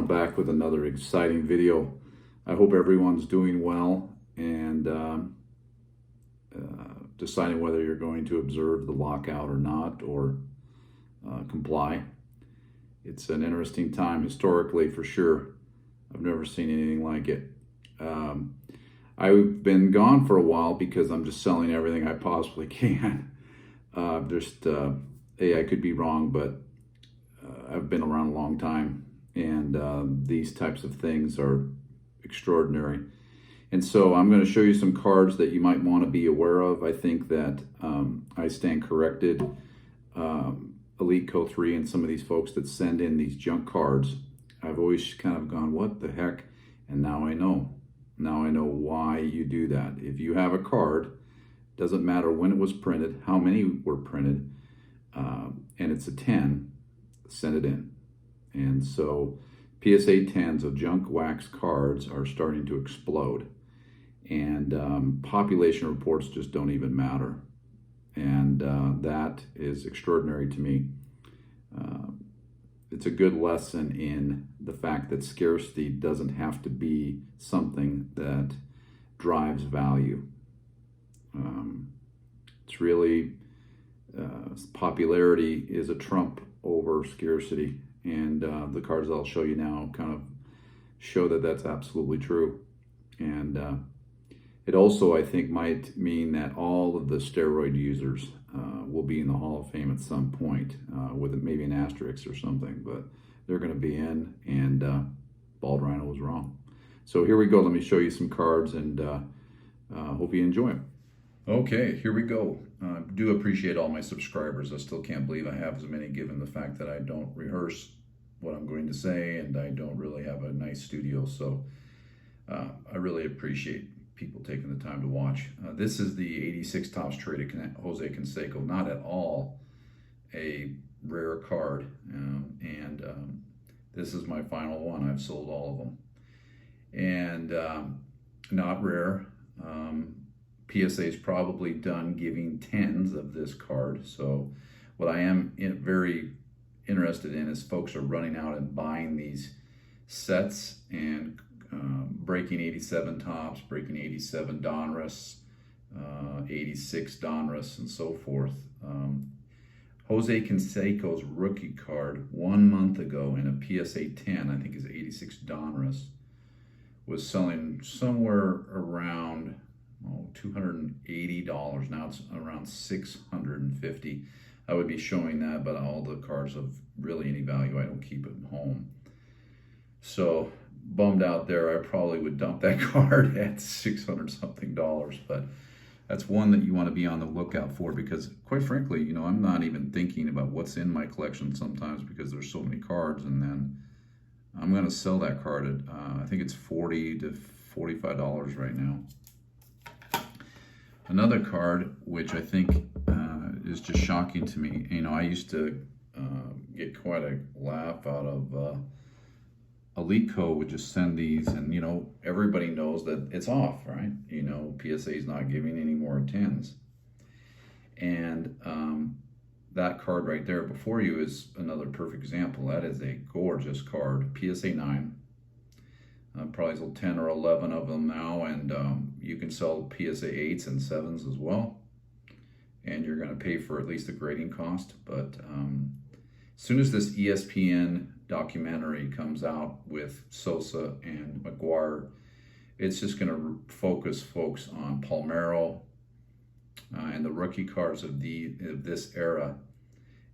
Back with another exciting video. I hope everyone's doing well and deciding whether you're going to observe the lockout or not, or comply. It's an interesting time historically, for sure. I've never seen anything like it. I've been gone for a while because I'm just selling everything I possibly can. I could be wrong, but I've been around a long time. And these types of things are extraordinary. And so I'm going to show you some cards that you might want to be aware of. I think that I stand corrected. Elite Co 3 and some of these folks that send in these junk cards, I've always kind of gone, what the heck? And now I know. Now I know why you do that. If you have a card, doesn't matter when it was printed, how many were printed, and it's a 10, send it in. And so PSA 10s of junk wax cards are starting to explode. And population reports just don't even matter. And that is extraordinary to me. It's a good lesson in the fact that scarcity doesn't have to be something that drives value. It's really, popularity is a trump over scarcity. And the cards I'll show you now kind of show that that's absolutely true. And it also, I think, might mean that all of the steroid users will be in the Hall of Fame at some point, with maybe an asterisk or something, but they're going to be in, and Bald Rhino was wrong. So here we go. Let me show you some cards, and hope you enjoy them. Okay, here we go. I do appreciate all my subscribers. I still can't believe I have as many, given the fact that I don't rehearse what I'm going to say, and I don't really have a nice studio. So I really appreciate people taking the time to watch. This is the 86 tops traded Jose Canseco. Not at all a rare card. This is my final one. I've sold all of them. And not rare. PSA is probably done giving 10s of this card. So what I am very interested in is folks are running out and buying these sets and breaking 87 tops, breaking 87 Donruss, 86 Donruss, and so forth. Jose Canseco's rookie card 1 month ago in a PSA 10, I think is 86 Donruss, was selling somewhere around $280. Now it's around $650. I would be showing that, but all the cards of really any value, I don't keep at home. So bummed out there. I probably would dump that card at $600 something, but that's one that you want to be on the lookout for, because quite frankly, you know, I'm not even thinking about what's in my collection sometimes because there's so many cards, and then I'm going to sell that card at I think it's $40 to $45 right now. Another card which I think is just shocking to me. You know, I used to get quite a laugh out of Elite Co would just send these, and you know, everybody knows that it's off, right? You know, PSA is not giving any more 10s. And that card right there before you is another perfect example. That is a gorgeous card, PSA 9. Probably sold 10 or 11 of them now, and you can sell PSA 8s and 7s as well. And you're going to pay for at least the grading cost. But as soon as this ESPN documentary comes out with Sosa and McGuire, it's just going to focus folks on Palmeiro and the rookie cards of this era.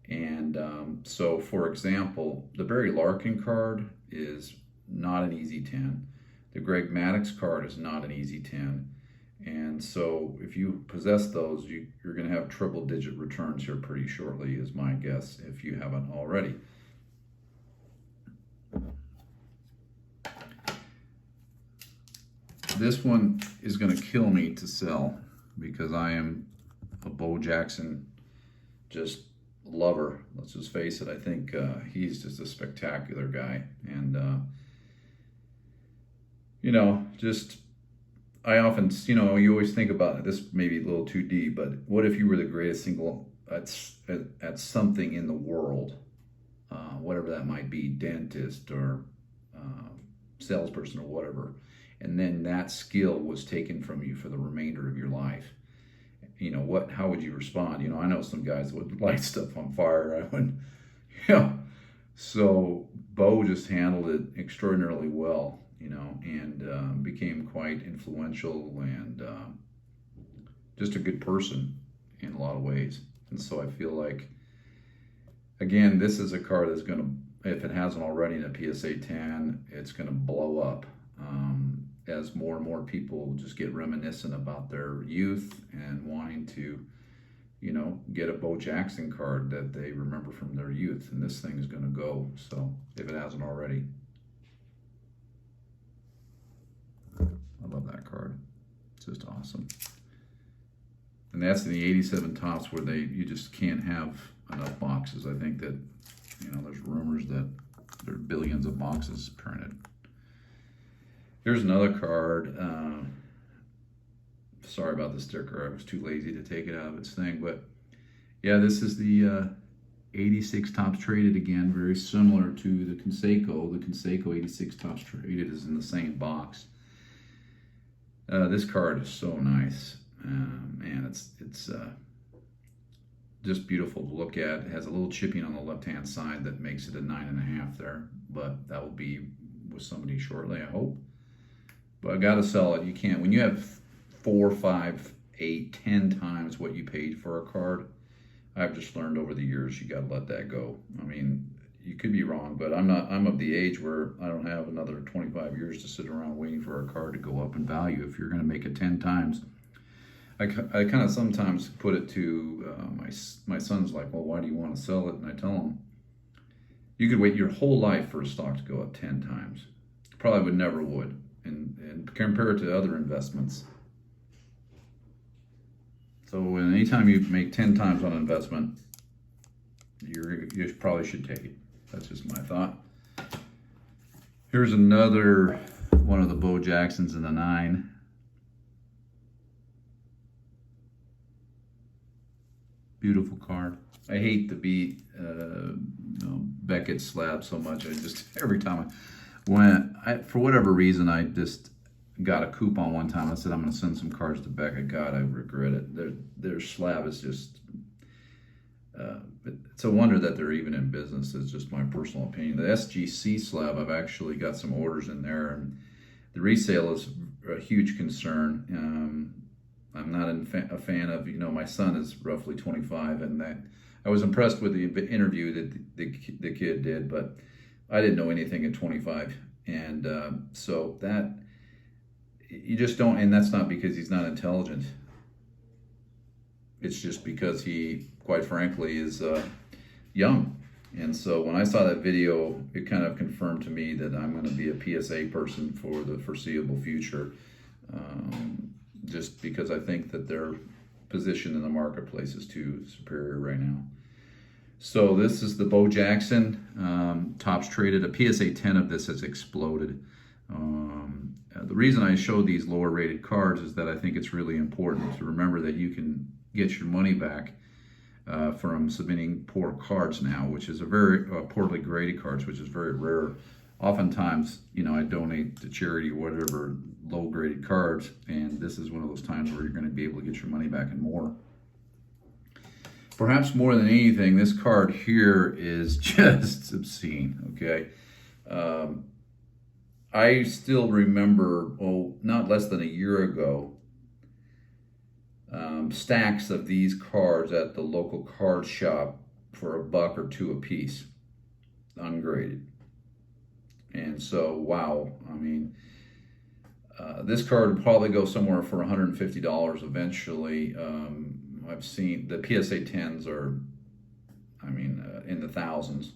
And so, for example, the Barry Larkin card is not an easy 10. The Greg Maddux card is not an easy 10. And so if you possess those, you're going to have triple-digit returns here pretty shortly, is my guess, if you haven't already. This one is going to kill me to sell because I am a Bo Jackson just lover. Let's just face it. I think he's just a spectacular guy. And just I often, you always think about it. This may be a little too deep, but what if you were the greatest single at something in the world, whatever that might be, dentist or salesperson or whatever, and then that skill was taken from you for the remainder of your life? How would you respond? I know some guys that would light stuff on fire. I would, so Bo just handled it extraordinarily well, and became quite influential and just a good person in a lot of ways. And so I feel like, again, this is a car that's going to, if it hasn't already in a PSA 10, it's going to blow up as more and more people just get reminiscent about their youth and wanting to, get a Bo Jackson card that they remember from their youth. And this thing is going to go, so if it hasn't already. I love that card. It's just awesome. And that's in the 87 tops where you just can't have enough boxes. I think that, there's rumors that there are billions of boxes printed. Here's another card. Sorry about the sticker. I was too lazy to take it out of its thing. But yeah, this is the 86 tops traded again. Very similar to the Canseco. The Canseco 86 tops traded is in the same box. This card is so nice. Man, it's just beautiful to look at. It has a little chipping on the left-hand side that makes it a 9.5 there, but that will be with somebody shortly, I hope. But I got to sell it. You can't. When you have 4, 5, 8, 10 times what you paid for a card, I've just learned over the years you got to let that go. I mean, you could be wrong, but I'm of the age where I don't have another 25 years to sit around waiting for a card to go up in value. If you're going to make it 10 times, I kind of sometimes put it to my son's like, well, why do you want to sell it? And I tell him, you could wait your whole life for a stock to go up 10 times. Probably would never would. And compare it to other investments. So anytime you make 10 times on an investment, you probably should take it. That's just my thought. Here's another one of the Bo Jacksons in the 9. Beautiful card. I hate the beat Beckett slab so much. I just, every time for whatever reason, I just got a coupon one time. I said, I'm going to send some cards to Beckett. God, I regret it. Their slab is just, it's a wonder that they're even in business. It's just my personal opinion. The SGC slab, I've actually got some orders in there, and the resale is a huge concern. I'm not a fan of, my son is roughly 25, and I was impressed with the interview that the kid did, but I didn't know anything at 25. And so that, you just don't, and that's not because he's not intelligent. It's just because he, quite frankly, is young. And so when I saw that video, it kind of confirmed to me that I'm going to be a PSA person for the foreseeable future. Just because I think that their position in the marketplace is too superior right now. So this is the Bo Jackson tops traded. A PSA 10 of this has exploded. The reason I show these lower rated cards is that I think it's really important to remember that you can get your money back from submitting poor cards now, which is a very poorly graded cards, which is very rare. Oftentimes, I donate to charity or whatever low graded cards, and this is one of those times where you're going to be able to get your money back and more. Perhaps more than anything, this card here is just obscene, okay? I still remember, not less than a year ago, stacks of these cards at the local card shop for $1 or $2 a piece, ungraded. And so, wow, I mean, this card would probably go somewhere for $150 eventually. I've seen the PSA 10s are, in the thousands.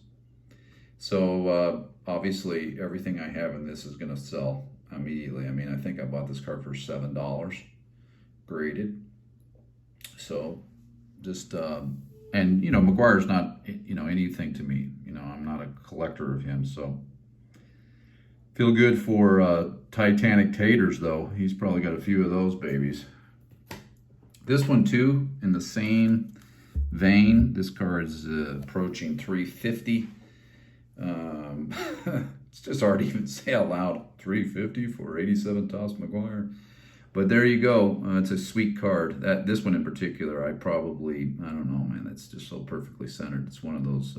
So obviously everything I have in this is going to sell immediately. I think I bought this card for $7 graded. So just, and McGuire's not, anything to me. I'm not a collector of him. So Feel good for Titanic taters, though. He's probably got a few of those babies. This one, too, in the same vein. This card is approaching 350. It's just hard to even say out loud. 350 for 87 Toss McGuire. But there you go. It's a sweet card. This one in particular, I don't know, man. It's just so perfectly centered. It's one of those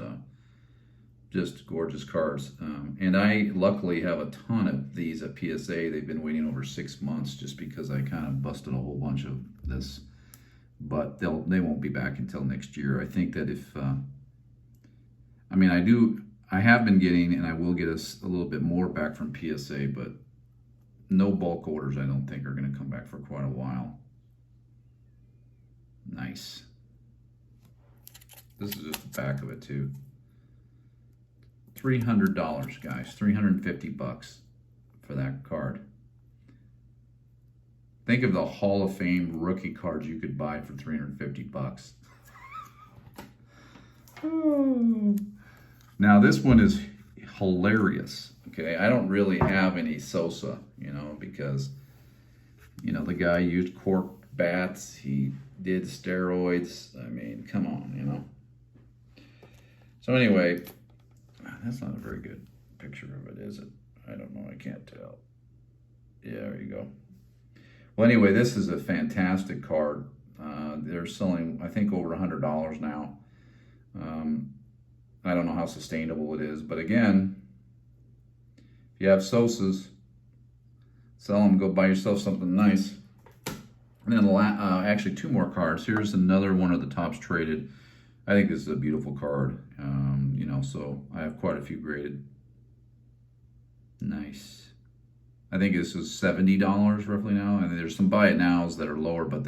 just gorgeous cards. And I luckily have a ton of these at PSA. They've been waiting over 6 months just because I kind of busted a whole bunch of this. But they won't be back until next year. I think that if, I have been getting, and I will get us a little bit more back from PSA, but no bulk orders, I don't think, are going to come back for quite a while. Nice. This is just the back of it, too. $300, guys. $350 for that card. Think of the Hall of Fame rookie cards you could buy for $350. Now, this one is hilarious. Okay, I don't really have any Sosa, because, the guy used cork bats. He did steroids. I mean, come on, So anyway, that's not a very good picture of it, is it? I don't know. I can't tell. Yeah, there you go. Well, anyway, this is a fantastic card. They're selling, I think, over $100 now. I don't know how sustainable it is, but again, if you have Sosas, sell them, go buy yourself something nice. And then actually 2 more cards. Here's another one of the tops traded. I think this is a beautiful card, so I have quite a few graded. Nice. I think this is $70 roughly now. And there's some buy it nows that are lower, but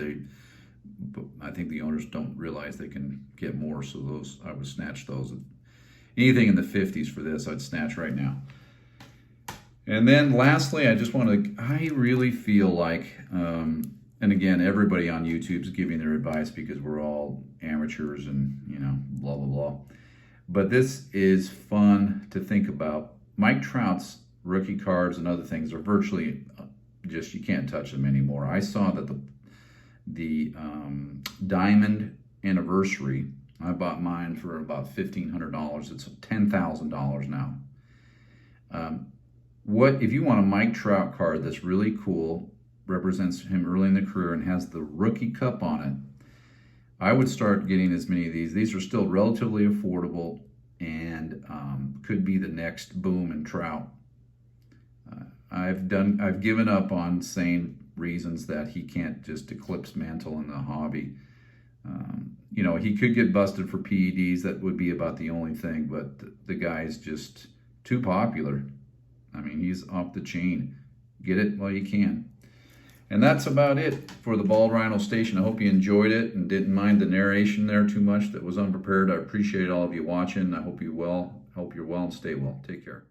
I think the owners don't realize they can get more. So I would snatch those. Anything in the 50s for this, I'd snatch right now. And then lastly, I really feel like, and again, everybody on YouTube's giving their advice because we're all amateurs and, blah, blah, blah. But this is fun to think about. Mike Trout's rookie cards and other things are virtually just, you can't touch them anymore. I saw that the Diamond Anniversary, I bought mine for about $1,500. It's $10,000 now. If you want a Mike Trout card that's really cool, represents him early in the career and has the rookie cup on it, I would start getting as many of these. These are still relatively affordable and could be the next boom in Trout. I've given up on saying reasons that he can't just eclipse Mantle in the hobby. He could get busted for PEDs. That would be about the only thing, but the guy's just too popular. I mean, he's off the chain. Get it while you can. And that's about it for the Bald Rhino Station. I hope you enjoyed it and didn't mind the narration there too much that was unprepared. I appreciate all of you watching. I hope you're well and stay well. Take care.